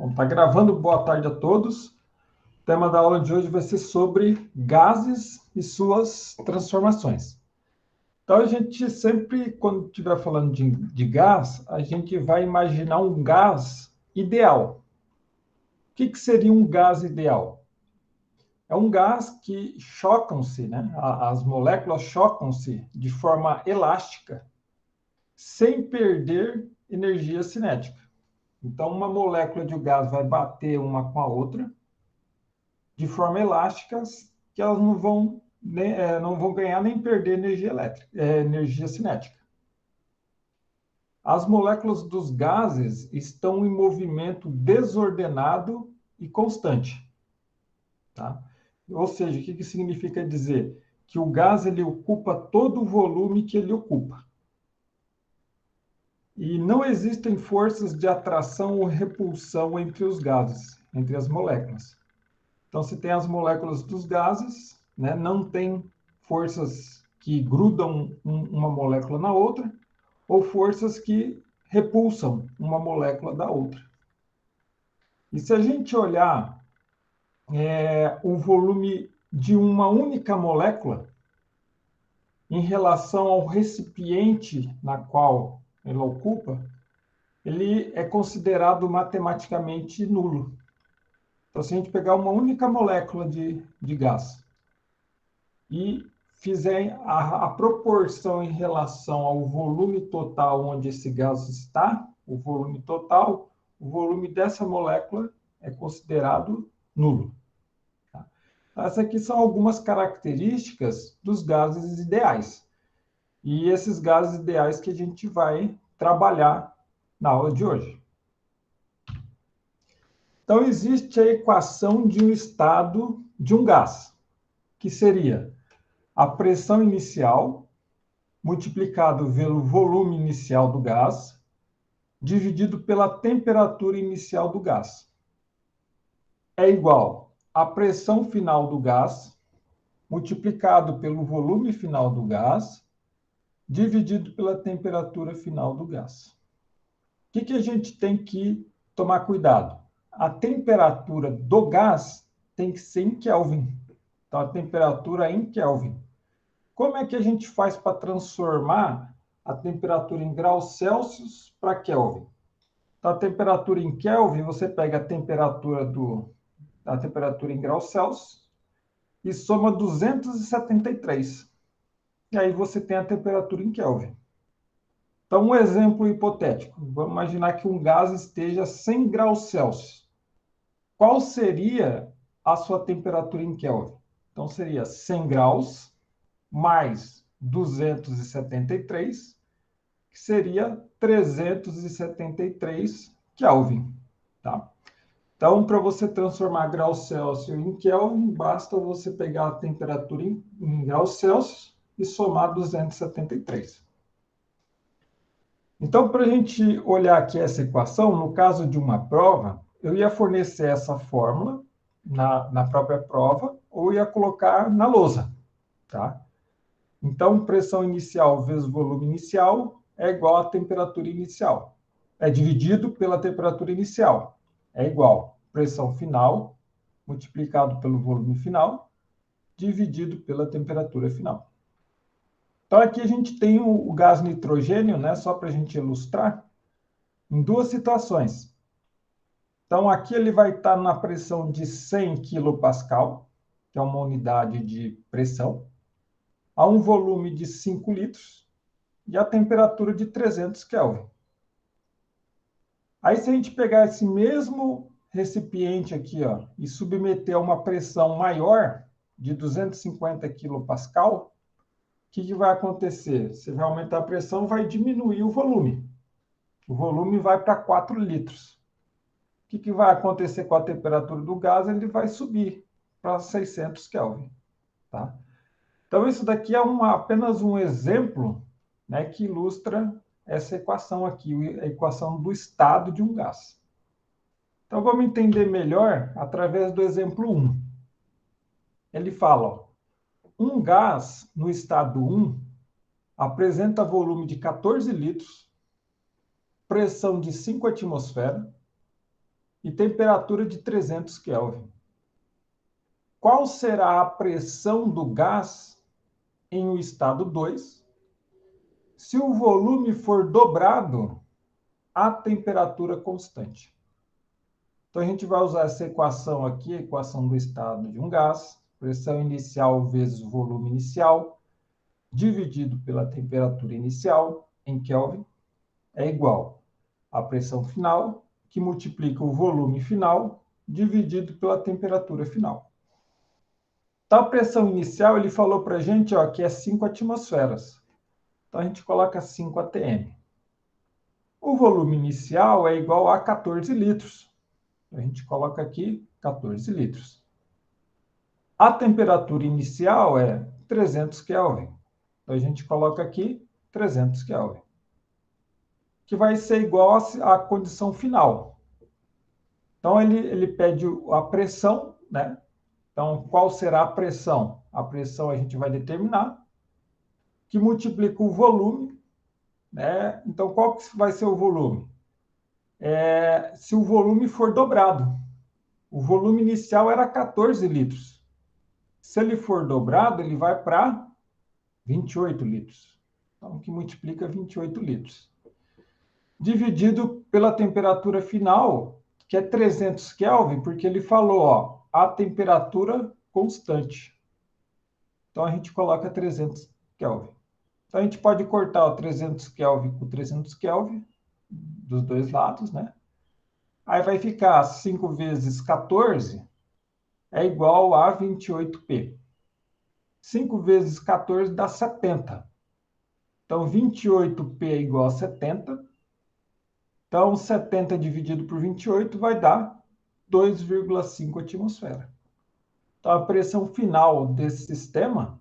Bom, tá gravando. Boa tarde a todos. O tema da aula de hoje vai ser sobre gases e suas transformações. Então, a gente sempre, quando estiver falando de gás, a gente vai imaginar um gás ideal. O que seria um gás ideal? É um gás que chocam-se, né? As moléculas chocam-se de forma elástica, sem perder energia cinética. Então, uma molécula de gás vai bater uma com a outra de forma elástica, que elas não vão ganhar nem perder energia cinética. As moléculas dos gases estão em movimento desordenado e constante. Tá? Ou seja, o que significa dizer? Que o gás ele ocupa todo o volume que ele ocupa. E não existem forças de atração ou repulsão entre os gases, entre as moléculas. Então, se tem as moléculas dos gases, né, não tem forças que grudam uma molécula na outra, ou forças que repulsam uma molécula da outra. E se a gente olhar o volume de uma única molécula em relação ao recipiente na qual ela ocupa, ele é considerado matematicamente nulo. Então, se a gente pegar uma única molécula de gás e fizer a proporção em relação ao volume total onde esse gás está, o volume total, o volume dessa molécula é considerado nulo. Tá? Essas aqui são algumas características dos gases ideais. E esses gases ideais que a gente vai trabalhar na aula de hoje. Então, existe a equação de um estado de um gás, que seria a pressão inicial multiplicado pelo volume inicial do gás, dividido pela temperatura inicial do gás. É igual à pressão final do gás, multiplicado pelo volume final do gás, dividido pela temperatura final do gás. O que a gente tem que tomar cuidado? A temperatura do gás tem que ser em Kelvin. Então, a temperatura é em Kelvin. Como é que a gente faz para transformar a temperatura em graus Celsius para Kelvin? Então, a temperatura em Kelvin, você pega a temperatura em graus Celsius e soma 273. E aí você tem a temperatura em Kelvin. Então, um exemplo hipotético. Vamos imaginar que um gás esteja a 100 graus Celsius. Qual seria a sua temperatura em Kelvin? Então, seria 100 graus mais 273, que seria 373 Kelvin. Tá? Então, para você transformar graus Celsius em Kelvin, basta você pegar a temperatura em graus Celsius e somar 273. Então, para a gente olhar aqui essa equação, no caso de uma prova, eu ia fornecer essa fórmula na própria prova ou ia colocar na lousa. Tá? Então, pressão inicial vezes volume inicial é igual à temperatura inicial. É dividido pela temperatura inicial. É igual pressão final multiplicado pelo volume final dividido pela temperatura final. Então, aqui a gente tem o gás nitrogênio, né, só para a gente ilustrar, em duas situações. Então, aqui ele vai estar na pressão de 100 kPa, que é uma unidade de pressão, a um volume de 5 litros e a temperatura de 300 Kelvin. Aí, se a gente pegar esse mesmo recipiente aqui, ó, e submeter a uma pressão maior, de 250 kPa, o que vai acontecer? Você vai aumentar a pressão, vai diminuir o volume. O volume vai para 4 litros. O que vai acontecer com a temperatura do gás? Ele vai subir para 600 Kelvin. Tá? Então, isso daqui é apenas um exemplo, né, que ilustra essa equação aqui, a equação do estado de um gás. Então, vamos entender melhor através do exemplo 1. Ele fala, ó, um gás no estado 1 apresenta volume de 14 litros, pressão de 5 atmosferas, e temperatura de 300 Kelvin. Qual será a pressão do gás em o estado 2 se o volume for dobrado a temperatura constante? Então, a gente vai usar essa equação aqui, a equação do estado de um gás, pressão inicial vezes o volume inicial, dividido pela temperatura inicial, em Kelvin, é igual à pressão final, que multiplica o volume final, dividido pela temperatura final. Então, a pressão inicial, ele falou para a gente que é 5 atmosferas. Então, a gente coloca 5 atm. O volume inicial é igual a 14 litros. A gente coloca aqui 14 litros. A temperatura inicial é 300 Kelvin. Então, a gente coloca aqui 300 Kelvin. Que vai ser igual à condição final. Então, ele pede a pressão, né? Então, qual será a pressão? A pressão a gente vai determinar, que multiplica o volume, né? Então, qual que vai ser o volume? Se o volume for dobrado. O volume inicial era 14 litros. Se ele for dobrado, ele vai para 28 litros. Então, que multiplica 28 litros. Dividido pela temperatura final, que é 300 Kelvin, porque ele falou, a temperatura constante. Então, a gente coloca 300 Kelvin. Então, a gente pode cortar o 300 Kelvin por 300 Kelvin, dos dois lados, né? Aí vai ficar 5 vezes 14 é igual a 28P. 5 vezes 14 dá 70. Então, 28P é igual a 70. Então, 70 dividido por 28 vai dar 2,5 atmosfera. Então, a pressão final desse sistema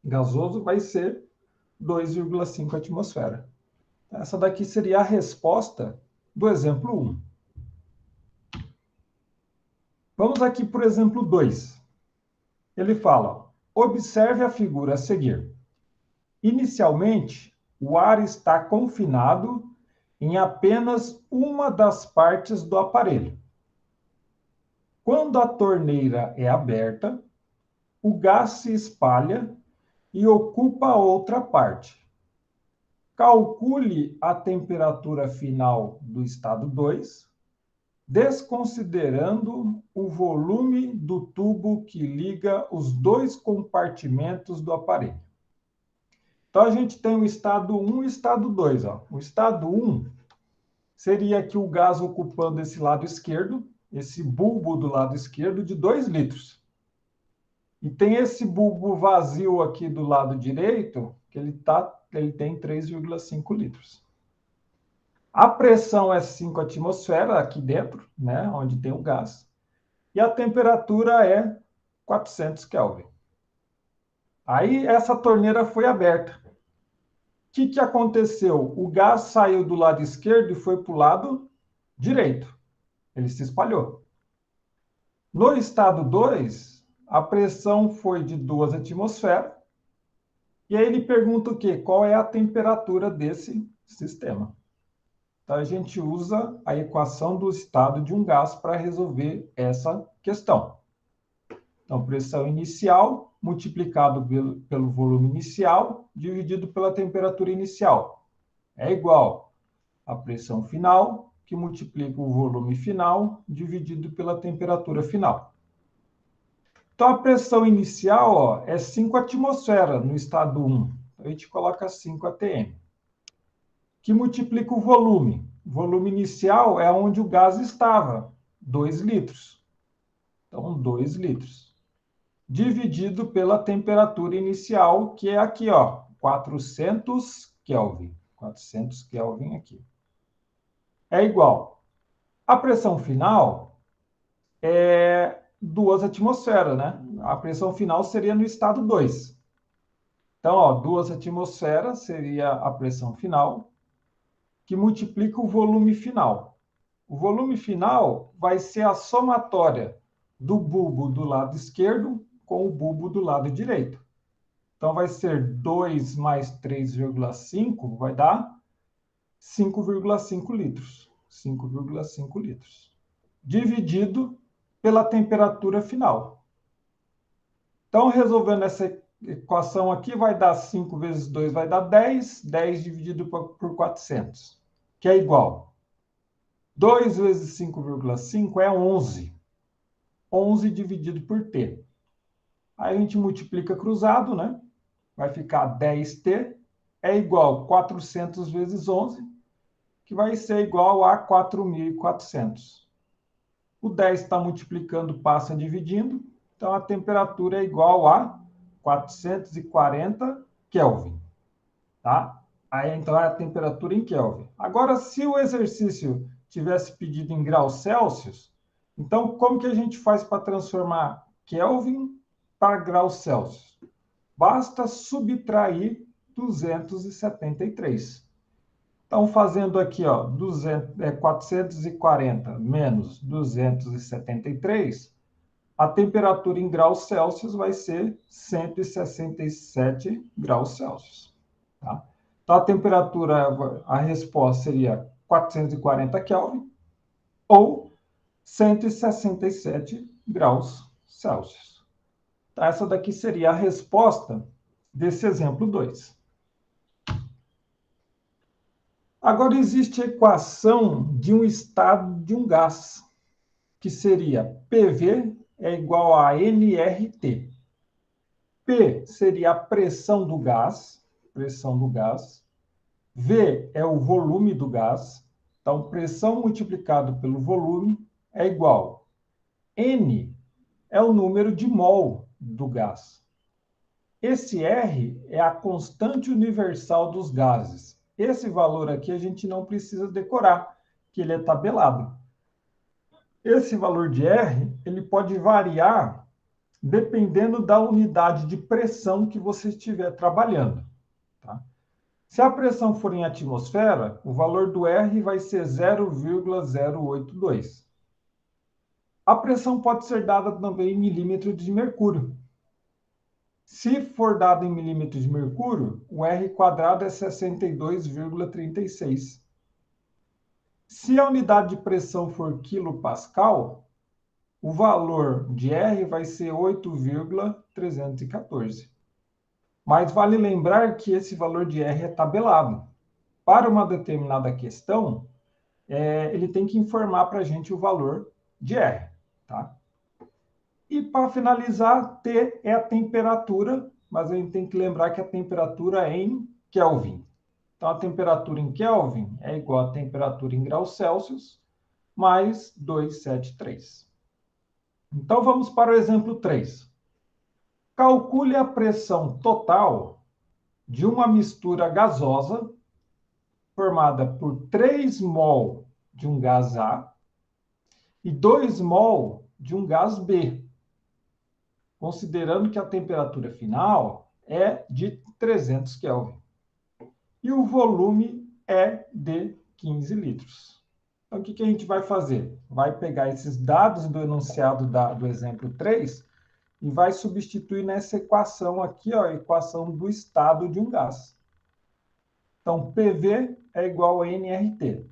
gasoso vai ser 2,5 atmosfera. Essa daqui seria a resposta do exemplo 1. Vamos aqui para o exemplo 2. Ele fala, observe a figura a seguir. Inicialmente, o ar está confinado em apenas uma das partes do aparelho. Quando a torneira é aberta, o gás se espalha e ocupa a outra parte. Calcule a temperatura final do estado 2, desconsiderando o volume do tubo que liga os dois compartimentos do aparelho. Então, a gente tem o estado 1 e o estado 2. O estado 1 seria aqui o gás ocupando esse lado esquerdo, esse bulbo do lado esquerdo de 2 litros. E tem esse bulbo vazio aqui do lado direito, que ele tem 3,5 litros. A pressão é 5 atmosferas aqui dentro, né, onde tem o gás. E a temperatura é 400 Kelvin. Aí essa torneira foi aberta. O que aconteceu? O gás saiu do lado esquerdo e foi para o lado direito. Ele se espalhou. No estado 2, a pressão foi de 2 atmosferas. E aí ele pergunta o quê? Qual é a temperatura desse sistema? Então, a gente usa a equação do estado de um gás para resolver essa questão. Então, pressão inicial multiplicado pelo volume inicial dividido pela temperatura inicial é igual à pressão final, que multiplica o volume final dividido pela temperatura final. Então, a pressão inicial é 5 atmosferas no estado 1. A gente coloca 5 atm. Que multiplica o volume. O volume inicial é onde o gás estava, 2 litros. Então, 2 litros. Dividido pela temperatura inicial, que é aqui, 400 Kelvin. 400 Kelvin aqui. É igual. A pressão final é 2 atmosferas, né? A pressão final seria no estado 2. Então, 2 atmosferas seria a pressão final, que multiplica o volume final. O volume final vai ser a somatória do bulbo do lado esquerdo com o bulbo do lado direito. Então, vai ser 2 mais 3,5, vai dar 5,5 litros. 5,5 litros. dividido pela temperatura final. Então, resolvendo essa equação aqui, vai dar 5 vezes 2 vai dar 10, 10 dividido por 400, que é igual. 2 vezes 5,5 é 11. 11 dividido por T. Aí a gente multiplica cruzado, né? Vai ficar 10T é igual a 400 vezes 11, que vai ser igual a 4.400. O 10 está multiplicando, passa dividindo, então a temperatura é igual a 440 Kelvin. Tá? Aí então é a temperatura em Kelvin. Agora, se o exercício tivesse pedido em graus Celsius, então como que a gente faz para transformar Kelvin para graus Celsius? Basta subtrair 273. Então, fazendo aqui, ó, 440 menos 273, a temperatura em graus Celsius vai ser 167 graus Celsius. Tá? Então, a temperatura, a resposta seria 440 Kelvin ou 167 graus Celsius. Então, essa daqui seria a resposta desse exemplo 2. Agora, existe a equação de um estado de um gás, que seria PV é igual a nRT. P seria a pressão do gás. V é o volume do gás. Então, pressão multiplicado pelo volume é igual. N é o número de mol do gás. Esse R é a constante universal dos gases. Esse valor aqui a gente não precisa decorar, que ele é tabelado. Esse valor de R, ele pode variar dependendo da unidade de pressão que você estiver trabalhando. Tá? Se a pressão for em atmosfera, o valor do R vai ser 0,082. A pressão pode ser dada também em milímetros de mercúrio. Se for dado em milímetros de mercúrio, o R quadrado é 62,36. Se a unidade de pressão for quilopascal, o valor de R vai ser 8,314. Mas vale lembrar que esse valor de R é tabelado. Para uma determinada questão, ele tem que informar para a gente o valor de R. Tá? E para finalizar, T é a temperatura, mas a gente tem que lembrar que a temperatura é em Kelvin. Então, a temperatura em Kelvin é igual à temperatura em graus Celsius, mais 273. Então, vamos para o exemplo 3. Calcule a pressão total de uma mistura gasosa formada por 3 mol de um gás A e 2 mol de um gás B, considerando que a temperatura final é de 300 Kelvin. E o volume é de 15 litros. Então, o que a gente vai fazer? Vai pegar esses dados do enunciado do exemplo 3 e vai substituir nessa equação aqui, ó, a equação do estado de um gás. Então, PV é igual a nRT.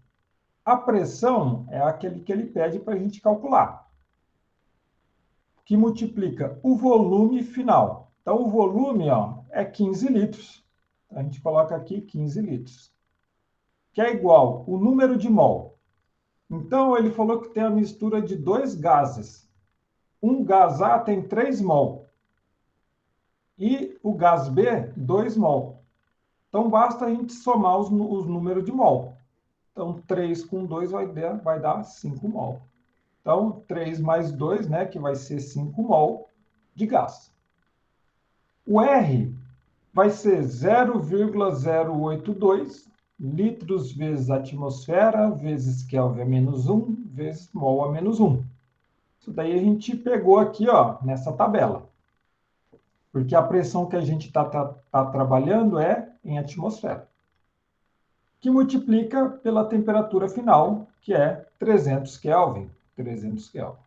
A pressão é aquele que ele pede para a gente calcular, que multiplica o volume final. Então, o volume, ó, é 15 litros. A gente coloca aqui 15 litros, que é igual o número de mol. Então, ele falou que tem a mistura de 2 gases. Um gás A tem 3 mol. E o gás B, 2 mol. Então, basta a gente somar os números de mol. Então, 3 com 2 vai dar 5 mol. Então, 3 mais 2, né, que vai ser 5 mol de gás. O R vai ser 0,082 litros vezes atmosfera, vezes Kelvin a menos 1, vezes mol a menos 1. Isso daí a gente pegou aqui, ó, nessa tabela. Porque a pressão que a gente está trabalhando é em atmosfera, que multiplica pela temperatura final, que é 300 Kelvin. 300 Kelvin.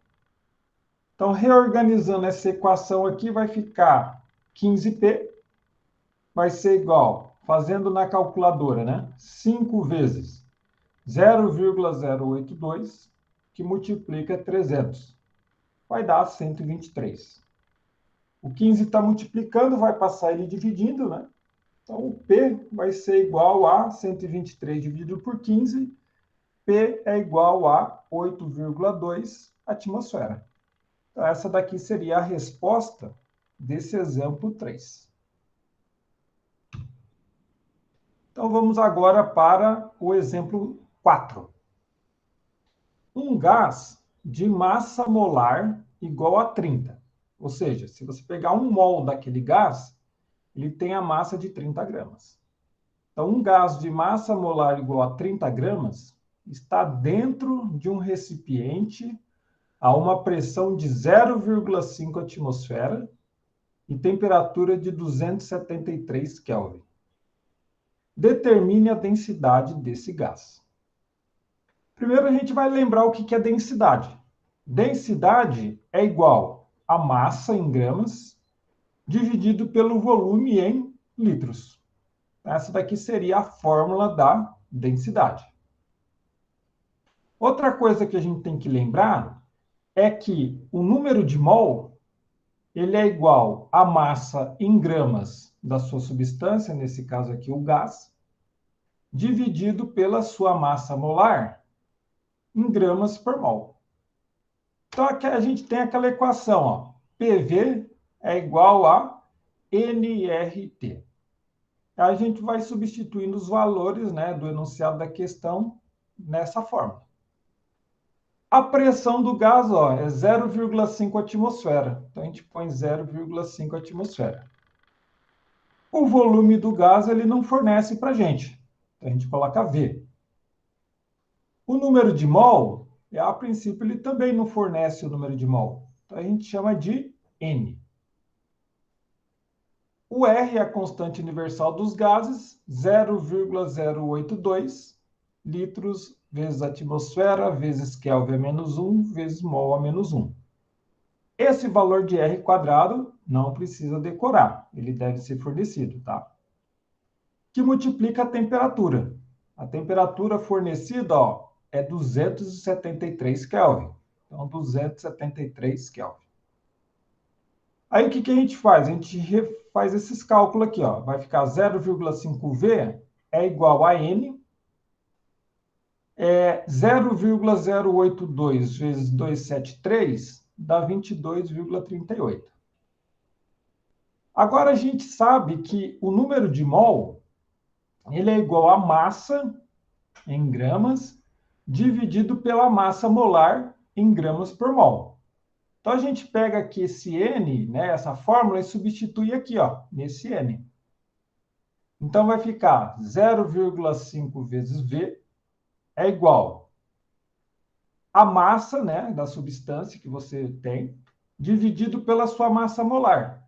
Então, reorganizando essa equação aqui, vai ficar 15P, vai ser igual, fazendo na calculadora, né? 5 vezes 0,082 que multiplica 300. Vai dar 123. O 15 está multiplicando, vai passar ele dividindo, né? Então, o P vai ser igual a 123 dividido por 15. P é igual a 8,2 atmosfera. Então, essa daqui seria a resposta desse exemplo 3. Então, vamos agora para o exemplo 4. Um gás de massa molar igual a 30. Ou seja, se você pegar 1 mol daquele gás, ele tem a massa de 30 gramas. Então, um gás de massa molar igual a 30 gramas está dentro de um recipiente a uma pressão de 0,5 atmosfera e temperatura de 273 Kelvin. Determine a densidade desse gás. Primeiro, a gente vai lembrar o que é densidade. Densidade é igual a massa em gramas dividido pelo volume em litros. Essa daqui seria a fórmula da densidade. Outra coisa que a gente tem que lembrar é que o número de mol ele é igual à massa em gramas da sua substância, nesse caso aqui o gás, dividido pela sua massa molar em gramas por mol. Então aqui a gente tem aquela equação, ó, PV é igual a nRT. A gente vai substituindo os valores, né, do enunciado da questão nessa forma. A pressão do gás, ó, é 0,5 atmosfera. Então, a gente põe 0,5 atmosfera. O volume do gás, ele não fornece para a gente. Então, a gente coloca V. O número de mol, a princípio, ele também não fornece o número de mol. Então, a gente chama de N. O R é a constante universal dos gases, 0,082 litros vezes atmosfera, vezes Kelvin a menos 1, vezes mol a menos 1. Esse valor de R quadrado não precisa decorar, ele deve ser fornecido, tá? Que multiplica a temperatura. A temperatura fornecida, ó, é 273 Kelvin. Então, 273 Kelvin. Aí, o que a gente faz? A gente faz esses cálculos aqui, ó. Vai ficar 0,5V é igual a N. 0,082 vezes 273 dá 22,38. Agora, a gente sabe que o número de mol ele é igual a massa em gramas dividido pela massa molar em gramas por mol. Então, a gente pega aqui esse N, né, essa fórmula, e substitui aqui, ó, nesse N. Então, vai ficar 0,5 vezes V é igual a massa, né, da substância que você tem, dividido pela sua massa molar.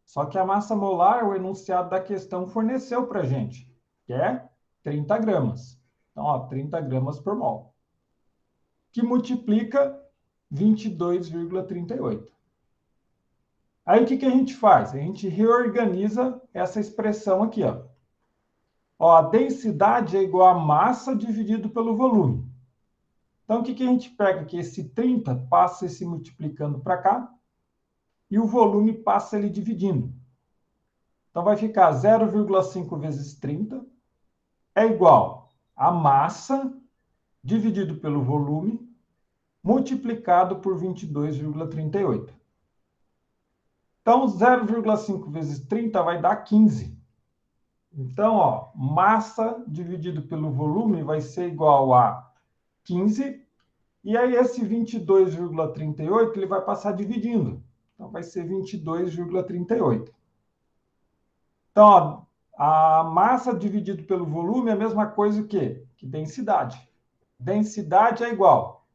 Só que a massa molar, o enunciado da questão forneceu para a gente, que é 30 gramas. Então, ó, 30 gramas por mol. Que multiplica 22,38. Aí, o que a gente faz? A gente reorganiza essa expressão aqui, ó. Ó, a densidade é igual a massa dividido pelo volume. Então, o que a gente pega aqui? Esse 30 passa se multiplicando para cá e o volume passa ele dividindo. Então, vai ficar 0,5 vezes 30 é igual a massa dividido pelo volume multiplicado por 22,38. Então, 0,5 vezes 30 vai dar 15. Então, ó, massa dividido pelo volume vai ser igual a 15. E aí, esse 22,38 ele vai passar dividindo. Então, vai ser 22,38. Então, ó, a massa dividido pelo volume é a mesma coisa que densidade. Densidade é igual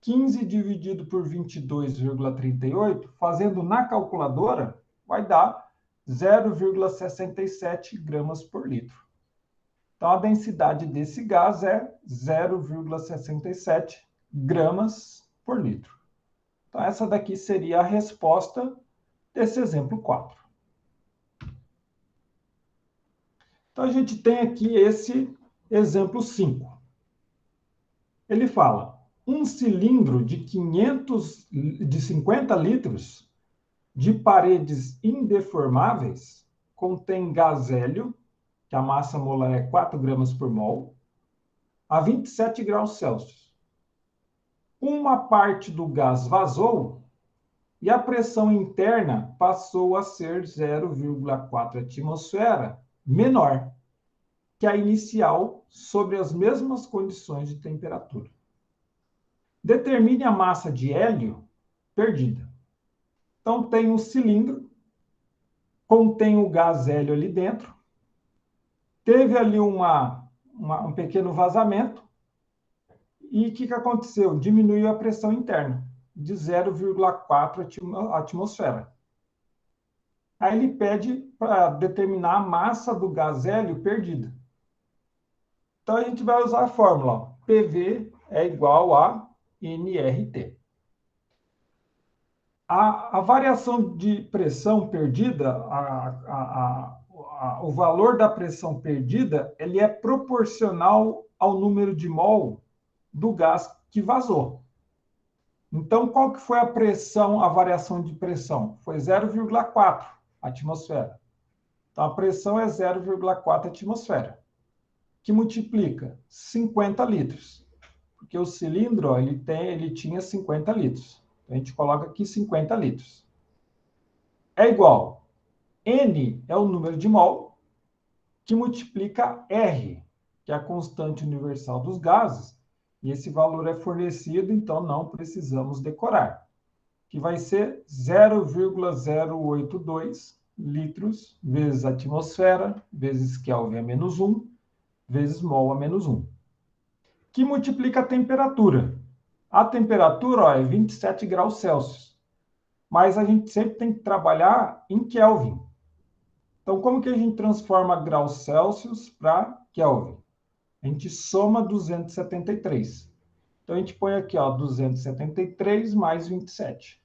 15 dividido por 22,38, fazendo na calculadora, vai dar 0,67 gramas por litro. Então, a densidade desse gás é 0,67 gramas por litro. Então, essa daqui seria a resposta desse exemplo 4. Então, a gente tem aqui esse exemplo 5. Ele fala, um cilindro de 50 litros de paredes indeformáveis contém gás hélio, que a massa molar é 4 gramas por mol, a 27 graus Celsius. Uma parte do gás vazou e a pressão interna passou a ser 0,4 atmosfera menor que a inicial sobre as mesmas condições de temperatura. Determine a massa de hélio perdida. Então, tem um cilindro, contém o gás hélio ali dentro, teve ali um pequeno vazamento, e o que aconteceu? Diminuiu a pressão interna de 0,4 atmosfera. Aí ele pede para determinar a massa do gás hélio perdida. Então, a gente vai usar a fórmula, ó, PV é igual a nRT. A variação de pressão perdida, o valor da pressão perdida, ele é proporcional ao número de mol do gás que vazou. Então, qual que foi a pressão, a variação de pressão? Foi 0,4 atmosfera. Então, a pressão é 0,4 atmosfera, que multiplica 50 litros. Porque o cilindro, ó, ele tinha 50 litros. A gente coloca aqui 50 litros. É igual. N é o número de mol, que multiplica R, que é a constante universal dos gases. E esse valor é fornecido, então não precisamos decorar. Que vai ser 0,082 litros vezes atmosfera, vezes Kelvin a menos 1, vezes mol a menos 1. Que multiplica a temperatura. A temperatura, ó, é 27 graus Celsius. Mas a gente sempre tem que trabalhar em Kelvin. Então, como que a gente transforma graus Celsius para Kelvin? A gente soma 273. Então, a gente põe aqui, ó, 273 mais 27.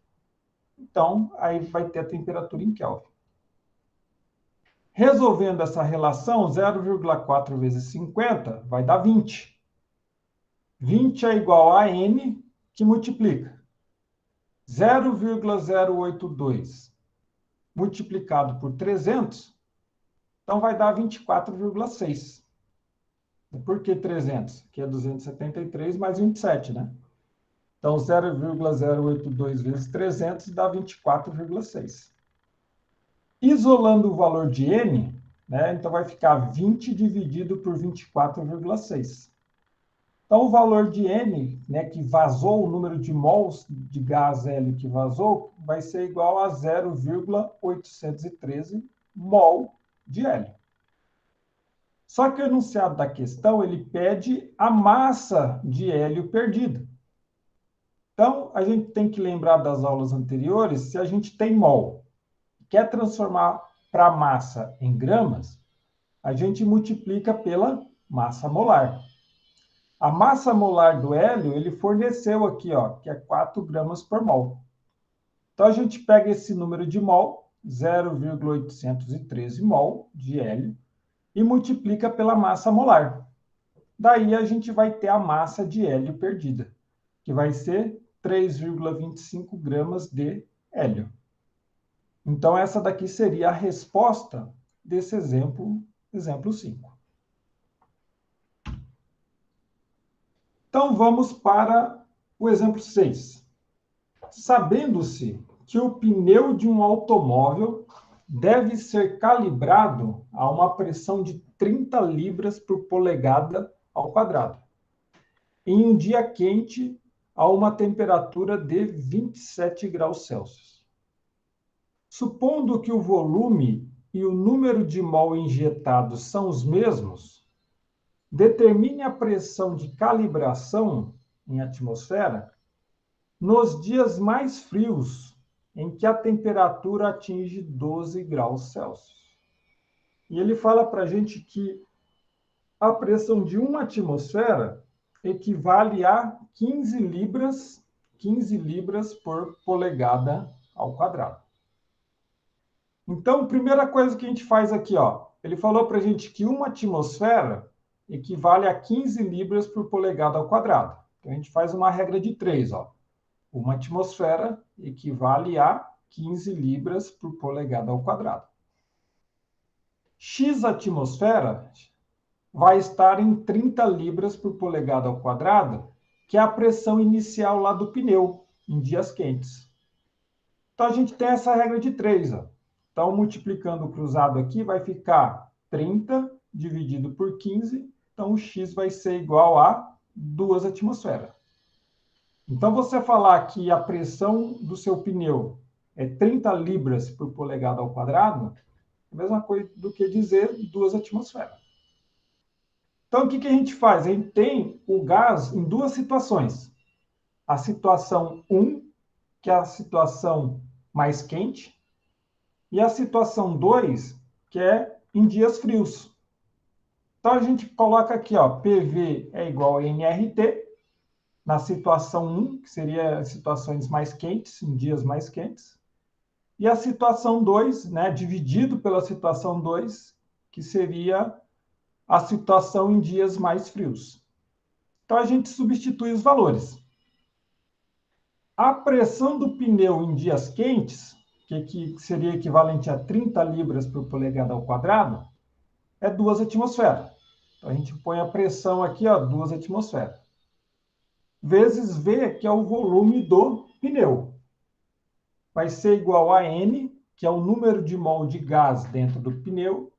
Então, aí vai ter a temperatura em Kelvin. Resolvendo essa relação, 0,4 vezes 50 vai dar 20. 20 é igual a N, que multiplica 0,082 multiplicado por 300, então vai dar 24,6. Por que 300? Que é 273 mais 27, né? Então, 0,082 vezes 300 dá 24,6. Isolando o valor de N, né, então vai ficar 20 dividido por 24,6. Então, o valor de N, né, que vazou, o número de mols de gás hélio que vazou, vai ser igual a 0,813 mol de hélio. Só que o enunciado da questão, ele pede a massa de hélio perdida. Então, a gente tem que lembrar das aulas anteriores, se a gente tem mol, quer transformar para massa em gramas, a gente multiplica pela massa molar. A massa molar do hélio, ele forneceu aqui, ó, que é 4 gramas por mol. Então, a gente pega esse número de mol, 0,813 mol de hélio, e multiplica pela massa molar. Daí, a gente vai ter a massa de hélio perdida, que vai ser 3,25 gramas de hélio. Então, essa daqui seria a resposta desse exemplo 5. Então, vamos para o exemplo 6. Sabendo-se que o pneu de um automóvel deve ser calibrado a uma pressão de 30 libras por polegada ao quadrado, em um dia quente a uma temperatura de 27 graus Celsius. Supondo que o volume e o número de mol injetados são os mesmos, determine a pressão de calibração em atmosfera nos dias mais frios, em que a temperatura atinge 12 graus Celsius. E ele fala para a gente que a pressão de uma atmosfera equivale a 15 libras por polegada ao quadrado. Então, primeira coisa que a gente faz aqui, ó, ele falou para a gente que uma atmosfera equivale a 15 libras por polegada ao quadrado. Então, a gente faz uma regra de 3, ó. Uma atmosfera equivale a 15 libras por polegada ao quadrado. X atmosfera vai estar em 30 libras por polegada ao quadrado, que é a pressão inicial lá do pneu, em dias quentes. Então, a gente tem essa regra de 3. Ó. Então, multiplicando o cruzado aqui, vai ficar 30 dividido por 15. Então, o X vai ser igual a 2 atmosferas. Então, você falar que a pressão do seu pneu é 30 libras por polegada ao quadrado, é a mesma coisa do que dizer 2 atmosferas. Então, o que a gente faz? A gente tem o gás em duas situações. A situação 1, que é a situação mais quente, e a situação 2, que é em dias frios. Então, a gente coloca aqui, ó, PV é igual a nRT, na situação 1, que seria situações mais quentes, em dias mais quentes, e a situação 2, né, dividido pela situação 2, que seria a situação em dias mais frios. Então, a gente substitui os valores. A pressão do pneu em dias quentes, que seria equivalente a 30 libras por polegada ao quadrado, é 2 atmosferas. Então, a gente põe a pressão aqui, ó, 2 atmosferas. Vezes V, que é o volume do pneu. Vai ser igual a N, que é o número de mol de gás dentro do pneu,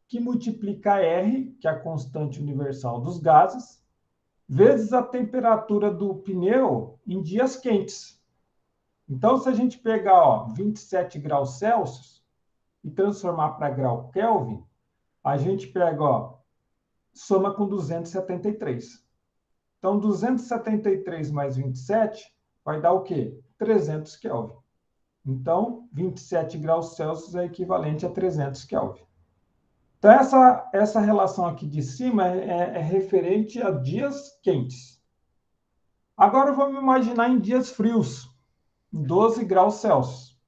que multiplica R, que é a constante universal dos gases, vezes a temperatura do pneu em dias quentes. Então, se a gente pegar, ó, 27 graus Celsius e transformar para grau Kelvin, a gente pega, ó, soma com 273. Então, 273 mais 27 vai dar o quê? 300 Kelvin. Então, 27 graus Celsius é equivalente a 300 Kelvin. Então, essa relação aqui de cima é referente a dias quentes. Agora, vamos imaginar em dias frios, 12 graus Celsius.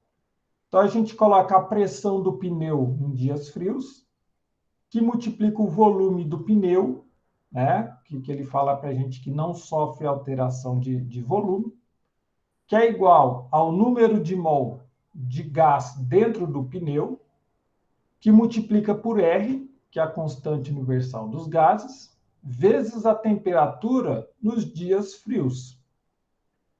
Então, a gente coloca a pressão do pneu em dias frios, que multiplica o volume do pneu, né? Que ele fala para a gente que não sofre alteração de volume, que é igual ao número de mol de gás dentro do pneu, que multiplica por R, que é a constante universal dos gases, vezes a temperatura nos dias frios.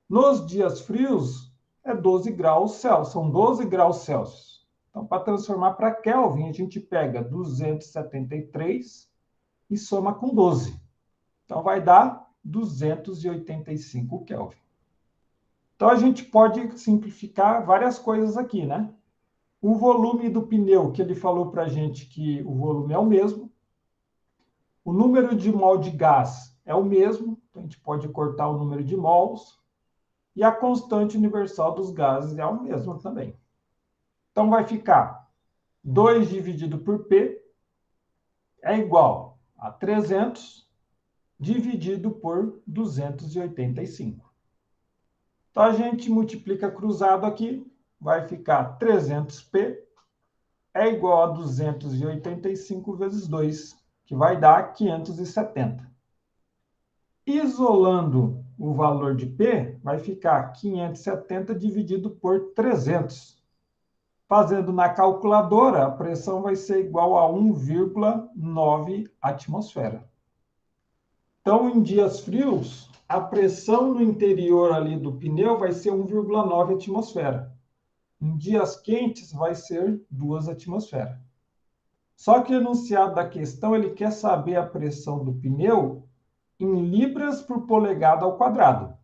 Nos dias frios, é 12 graus Celsius, são 12 graus Celsius. Então, para transformar para Kelvin, a gente pega 273 e soma com 12. Então, vai dar 285 Kelvin. Então, a gente pode simplificar várias coisas aqui, né? O volume do pneu, que ele falou para a gente que o volume é o mesmo. O número de mol de gás é o mesmo, então a gente pode cortar o número de mols. E a constante universal dos gases é o mesmo também. Então, vai ficar 2 dividido por P é igual a 300 dividido por 285. Então, a gente multiplica cruzado aqui, vai ficar 300P é igual a 285 vezes 2, que vai dar 570. Isolando o valor de P, vai ficar 570 dividido por 300. Fazendo na calculadora, a pressão vai ser igual a 1,9 atmosfera. Então, em dias frios, a pressão no interior ali do pneu vai ser 1,9 atmosfera. Em dias quentes, vai ser 2 atmosferas. Só que o enunciado da questão, ele quer saber a pressão do pneu em libras por polegada ao quadrado.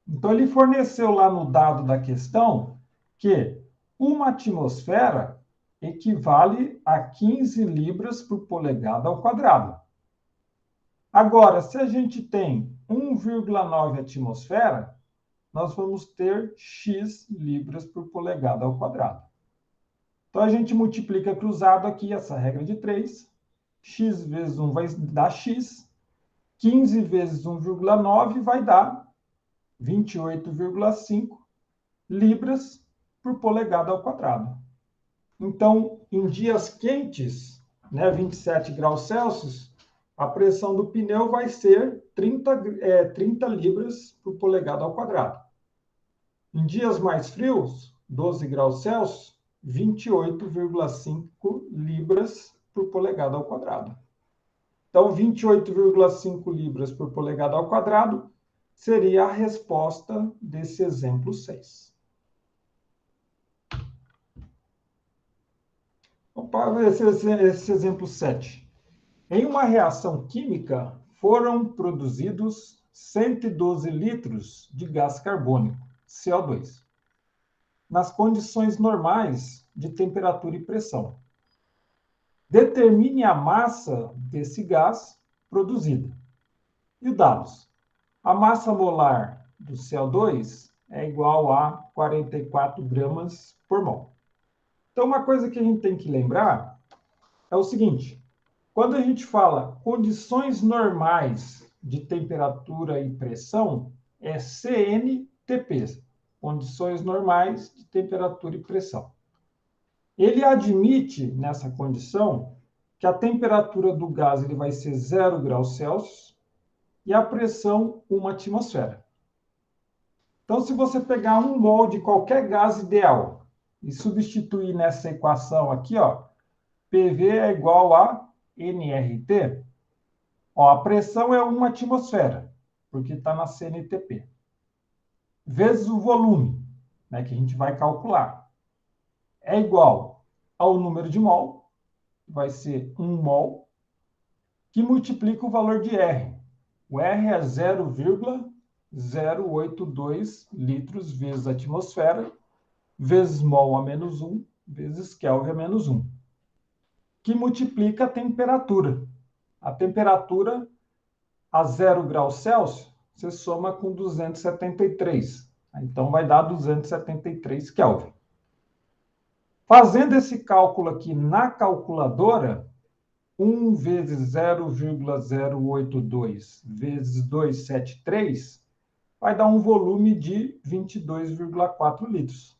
Então, ele forneceu lá no dado da questão que uma atmosfera equivale a 15 libras por polegada ao quadrado. Agora, se a gente tem 1,9 atmosfera, nós vamos ter x libras por polegada ao quadrado. Então, a gente multiplica cruzado aqui, essa regra de 3. X vezes 1 vai dar x. 15 vezes 1,9 vai dar 28,5 libras por polegada ao quadrado. Então, em dias quentes, né, 27 graus Celsius, a pressão do pneu vai ser 30 libras por polegada ao quadrado. Em dias mais frios, 12 graus Celsius, 28,5 libras por polegada ao quadrado. Então, 28,5 libras por polegada ao quadrado seria a resposta desse exemplo 6. Vamos para esse exemplo 7. Em uma reação química, foram produzidos 112 litros de gás carbônico, CO2, nas condições normais de temperatura e pressão. Determine a massa desse gás produzida. E os dados? A massa molar do CO2 é igual a 44 gramas por mol. Então, uma coisa que a gente tem que lembrar é o seguinte: quando a gente fala condições normais de temperatura e pressão, é CNTP, condições normais de temperatura e pressão. Ele admite, nessa condição, que a temperatura do gás ele vai ser 0 graus Celsius e a pressão 1 atmosfera. Então, se você pegar 1 mol de qualquer gás ideal e substituir nessa equação aqui, ó, PV é igual a nRT, ó, a pressão é 1 atmosfera, porque está na CNTP, vezes o volume, né, que a gente vai calcular, é igual ao número de mol, vai ser 1 mol, que multiplica o valor de R. O R é 0,082 litros vezes atmosfera, vezes mol a menos 1, vezes Kelvin a menos 1, que multiplica a temperatura. A temperatura a 0 graus Celsius, você soma com 273. Então, vai dar 273 Kelvin. Fazendo esse cálculo aqui na calculadora, 1 vezes 0,082 vezes 273 vai dar um volume de 22,4 litros.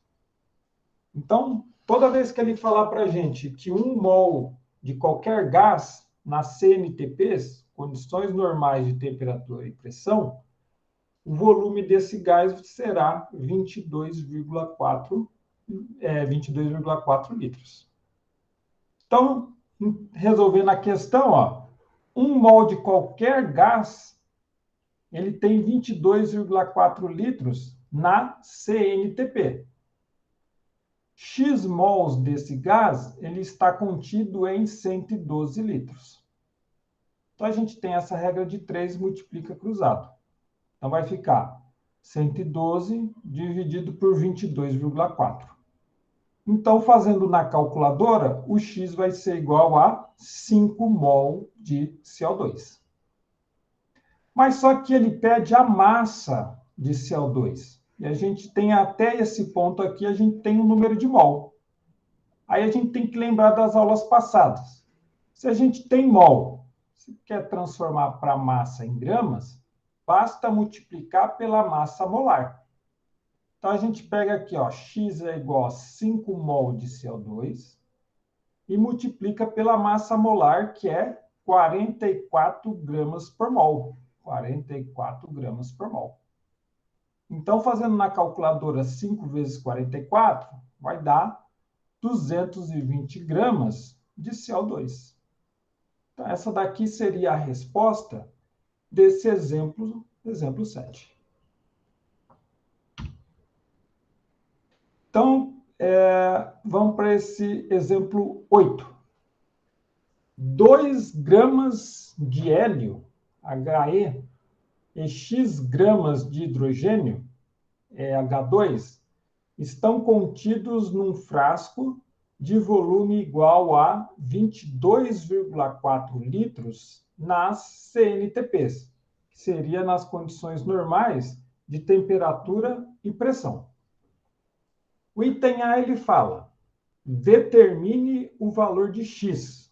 Então, toda vez que ele falar para a gente que 1 mol de qualquer gás nas CNTPs, condições normais de temperatura e pressão, o volume desse gás será 22,4 litros. Então, resolvendo a questão, ó, 1 mol de qualquer gás, ele tem 22,4 litros na CNTP. X mols desse gás, ele está contido em 112 litros. Então, a gente tem essa regra de 3 multiplica cruzado. Então, vai ficar 112 dividido por 22,4. Então, fazendo na calculadora, o X vai ser igual a 5 mol de CO2. Mas só que ele pede a massa de CO2. E a gente tem até esse ponto aqui, a gente tem um número de mol. Aí a gente tem que lembrar das aulas passadas. Se a gente tem mol, se quer transformar para massa em gramas, basta multiplicar pela massa molar. Então, a gente pega aqui, ó, X é igual a 5 mol de CO2 e multiplica pela massa molar, que é 44 gramas por mol. 44 gramas por mol. Então, fazendo na calculadora 5 vezes 44, vai dar 220 gramas de CO2. Então, essa daqui seria a resposta desse exemplo 7. Então, vamos para esse exemplo 8. 2 gramas de hélio, He, e X gramas de hidrogênio, H2, estão contidos num frasco de volume igual a 22,4 litros nas CNTPs, que seria nas condições normais de temperatura e pressão. O item A, ele fala, determine o valor de X.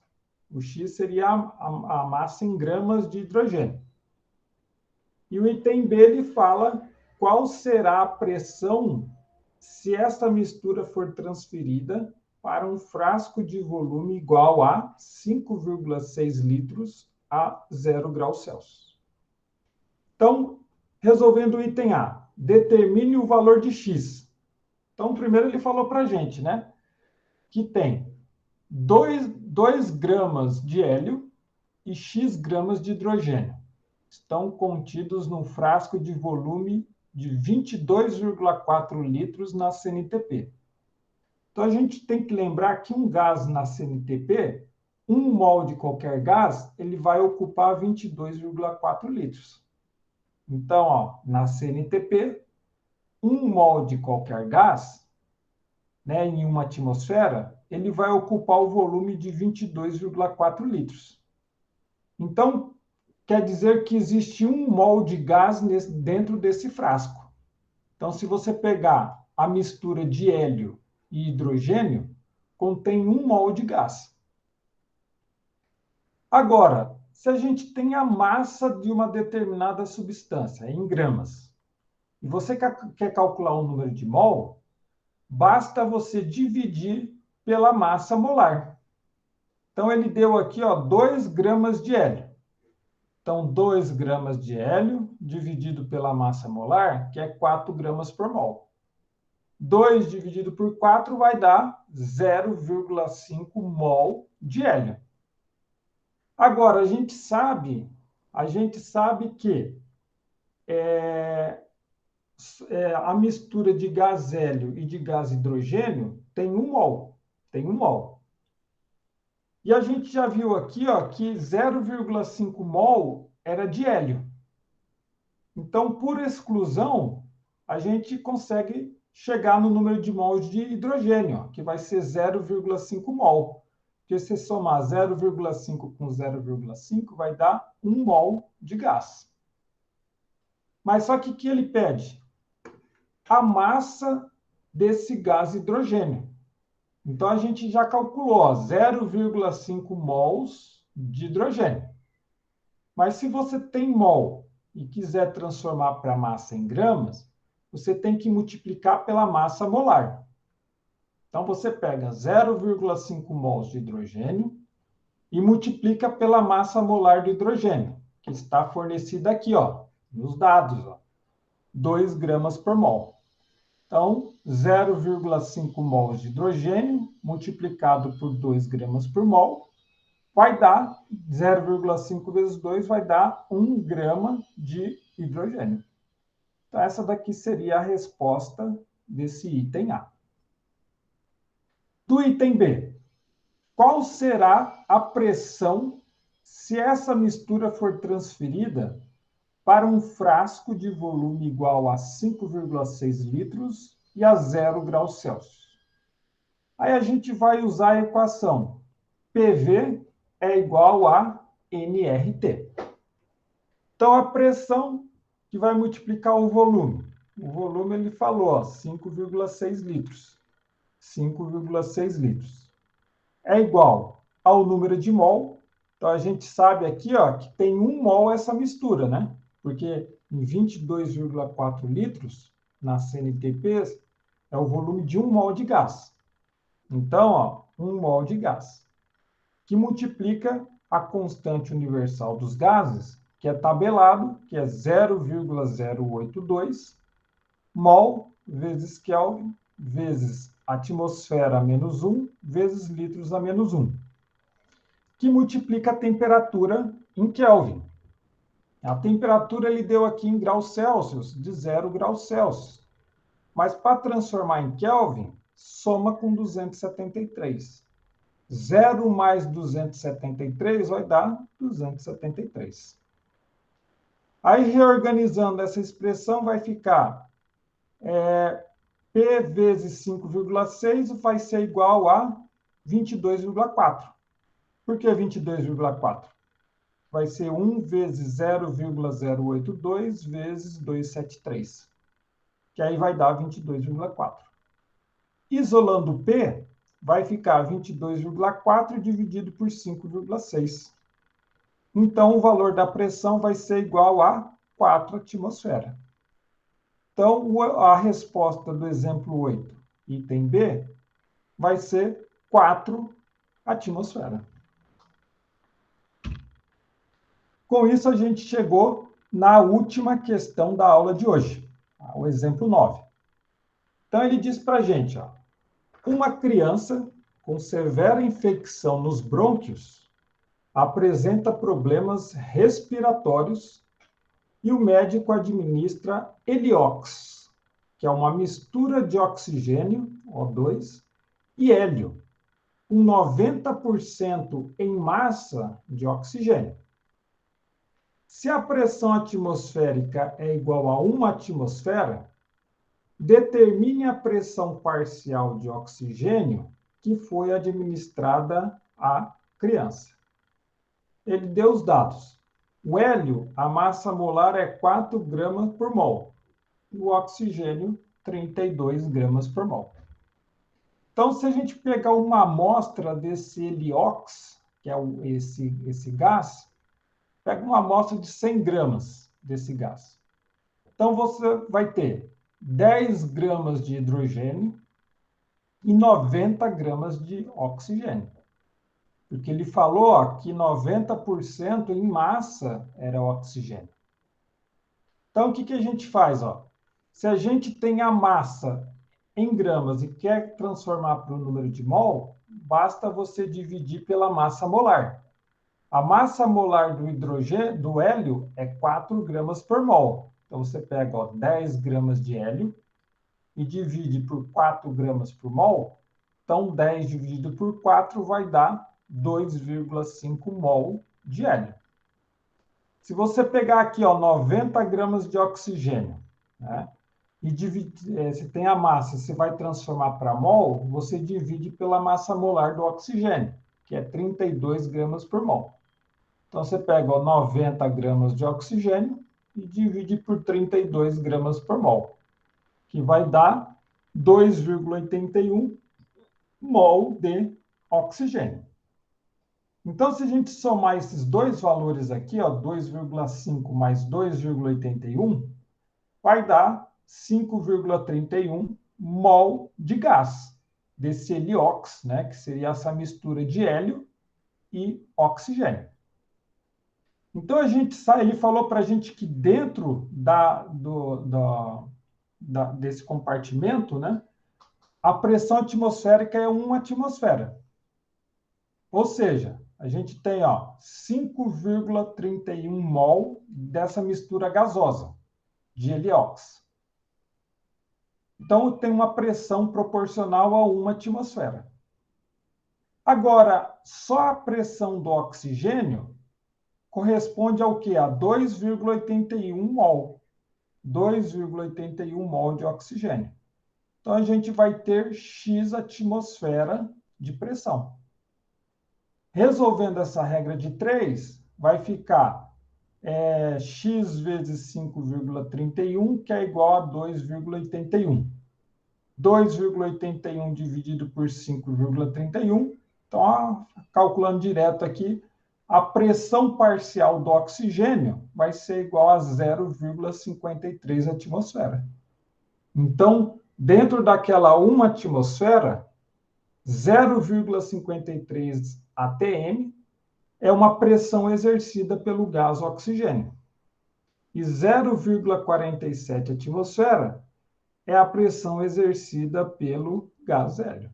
O X seria a massa em gramas de hidrogênio. E o item B, ele fala qual será a pressão se esta mistura for transferida para um frasco de volume igual a 5,6 litros a 0 graus Celsius. Então, resolvendo o item A, determine o valor de X. Então, primeiro ele falou para a gente, né? Que tem 2 gramas de hélio e X gramas de hidrogênio. Estão contidos num frasco de volume de 22,4 litros na CNTP. Então, a gente tem que lembrar que um gás na CNTP, 1 mol de qualquer gás, ele vai ocupar 22,4 litros. Então, ó, na CNTP, 1 mol de qualquer gás, né, em uma atmosfera, ele vai ocupar o volume de 22,4 litros. Então, quer dizer que existe 1 mol de gás dentro desse frasco. Então, se você pegar a mistura de hélio e hidrogênio, contém 1 mol de gás. Agora, se a gente tem a massa de uma determinada substância, em gramas, e você quer calcular o número de mol, basta você dividir pela massa molar. Então, ele deu aqui, ó, 2 gramas de hélio. Então, 2 gramas de hélio dividido pela massa molar, que é 4 gramas por mol. 2 dividido por 4 vai dar 0,5 mol de hélio. Agora, a gente sabe que a mistura de gás hélio e de gás hidrogênio tem 1 mol. Tem 1 mol. E a gente já viu aqui, ó, que 0,5 mol era de hélio. Então, por exclusão, a gente consegue chegar no número de mols de hidrogênio, ó, que vai ser 0,5 mol. Porque se somar 0,5 com 0,5, vai dar 1 mol de gás. Mas só que o que ele pede? A massa desse gás hidrogênio. Então, a gente já calculou 0,5 mols de hidrogênio. Mas se você tem mol e quiser transformar para massa em gramas, você tem que multiplicar pela massa molar. Então, você pega 0,5 mols de hidrogênio e multiplica pela massa molar do hidrogênio, que está fornecida aqui, ó, nos dados, ó, 2 gramas por mol. Então, 0,5 mols de hidrogênio multiplicado por 2 gramas por mol vai dar 0,5 vezes 2 vai dar 1 grama de hidrogênio. Então, essa daqui seria a resposta desse item A. Do item B, qual será a pressão se essa mistura for transferida para um frasco de volume igual a 5,6 litros e a 0 graus Celsius? Aí a gente vai usar a equação PV é igual a nRT. Então, a pressão que vai multiplicar o volume. O volume, ele falou, 5,6 litros. 5,6 litros. É igual ao número de mol. Então, a gente sabe aqui, ó, que tem 1 mol essa mistura, né? Porque em 22,4 litros, na CNTP, é o volume de 1 mol de gás. Então, ó, 1 mol de gás, que multiplica a constante universal dos gases, que é tabelado, que é 0,082 mol vezes Kelvin vezes atmosfera a menos 1 vezes litros a menos 1, que multiplica a temperatura em Kelvin. A temperatura ele deu aqui em graus Celsius, de 0 graus Celsius. Mas para transformar em Kelvin, soma com 273. 0 mais 273 vai dar 273. Aí, reorganizando essa expressão, vai ficar P vezes 5,6 vai ser igual a 22,4. Por que 22,4? Vai ser 1 vezes 0,082 vezes 273, que aí vai dar 22,4. Isolando P, vai ficar 22,4 dividido por 5,6. Então, o valor da pressão vai ser igual a 4 atmosferas. Então, a resposta do exemplo 8, item B, vai ser 4 atmosferas. Com isso, a gente chegou na última questão da aula de hoje, o exemplo 9. Então, ele diz para a gente, ó, uma criança com severa infecção nos brônquios apresenta problemas respiratórios e o médico administra Heliox, que é uma mistura de oxigênio, O2, e hélio, com 90% em massa de oxigênio. Se a pressão atmosférica é igual a 1 atmosfera, determine a pressão parcial de oxigênio que foi administrada à criança. Ele deu os dados. O hélio, a massa molar é 4 gramas por mol. E o oxigênio, 32 gramas por mol. Então, se a gente pegar uma amostra desse heliox, que é esse gás, pega uma amostra de 100 gramas desse gás. Então, você vai ter 10 gramas de hidrogênio e 90 gramas de oxigênio. Porque ele falou ó, que 90% em massa era oxigênio. Então, o que a gente faz? Ó? Se a gente tem a massa em gramas e quer transformar para o número de mol, basta você dividir pela massa molar. A massa molar do hidrogênio, do hélio, é 4 gramas por mol. Então, você pega ó, 10 gramas de hélio e divide por 4 gramas por mol. Então, 10 dividido por 4 vai dar 2,5 mol de hélio. Se você pegar aqui ó, 90 gramas de oxigênio, né, e se tem a massa, você vai transformar para mol, você divide pela massa molar do oxigênio, que é 32 gramas por mol. Então, você pega ó, 90 gramas de oxigênio e divide por 32 gramas por mol, que vai dar 2,81 mol de oxigênio. Então, se a gente somar esses dois valores aqui, 2,5 mais 2,81, vai dar 5,31 mol de gás, desse heliox, né, que seria essa mistura de hélio e oxigênio. Então, ele falou para a gente que dentro desse compartimento, né, a pressão atmosférica é 1 atmosfera. Ou seja, a gente tem 5,31 mol dessa mistura gasosa de heliox. Então, tem uma pressão proporcional a 1 atmosfera. Agora, só a pressão do oxigênio corresponde ao quê? A 2,81 mol. 2,81 mol de oxigênio. Então, a gente vai ter X atmosfera de pressão. Resolvendo essa regra de 3, vai ficar X vezes 5,31, que é igual a 2,81. 2,81 dividido por 5,31. Então, ó, calculando direto aqui, a pressão parcial do oxigênio vai ser igual a 0,53 atmosfera. Então, dentro daquela 1 atmosfera, 0,53 atm é uma pressão exercida pelo gás oxigênio. E 0,47 atmosfera é a pressão exercida pelo gás hélio.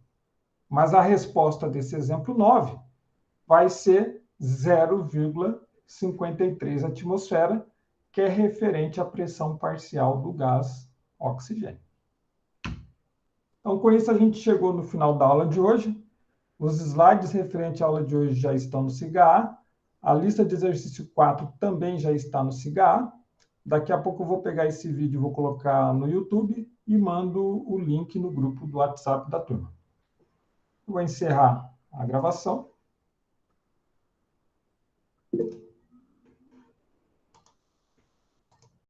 Mas a resposta desse exemplo 9 vai ser 0,53 atmosfera, que é referente à pressão parcial do gás oxigênio. Então, com isso, a gente chegou no final da aula de hoje. Os slides referentes à aula de hoje já estão no SIGA. A lista de exercício 4 também já está no SIGA. Daqui a pouco eu vou pegar esse vídeo e vou colocar no YouTube e mando o link no grupo do WhatsApp da turma. Eu vou encerrar a gravação.